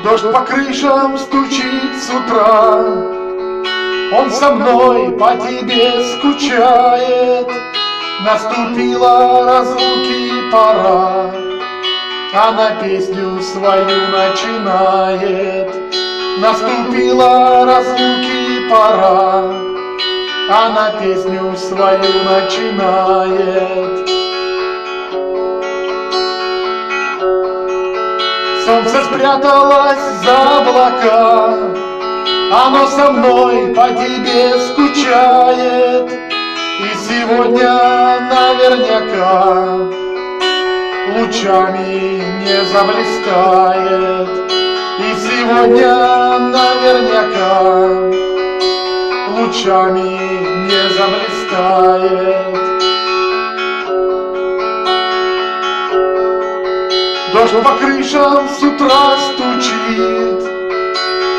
Дождь по крышам стучит с утра, он со мной по тебе скучает. Наступила разлуки пора, она песню свою начинает. Наступила разлуки пора, она песню свою начинает. Солнце спряталось за облака, оно со мной по тебе скучает. И сегодня наверняка лучами не заблистает. И сегодня наверняка лучами не заблистает. Дождь по крышам с утра стучит,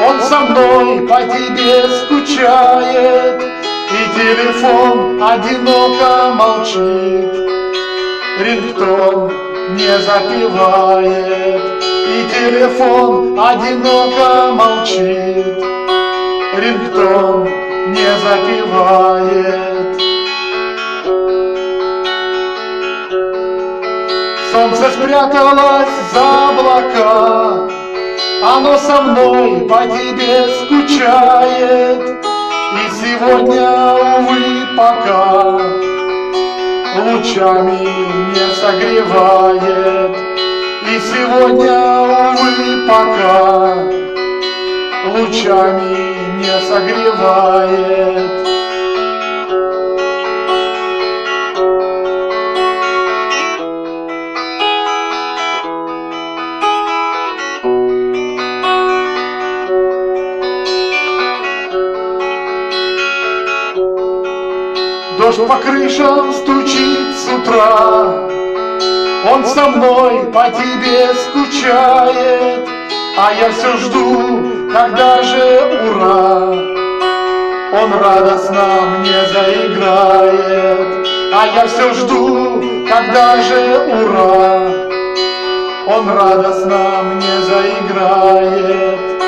он со мной по тебе скучает. И телефон одиноко молчит, рингтон не запевает. И телефон одиноко молчит, рингтон не запевает. Солнце спряталось за облака, оно со мной по тебе скучает. И сегодня, увы, пока лучами не согревает. И сегодня, увы, пока лучами не согревает. Дождь по крышам стучит с утра, он со мной по тебе скучает. А я все жду, когда же ура, он радостно мне заиграет. А я все жду, когда же ура, он радостно мне заиграет.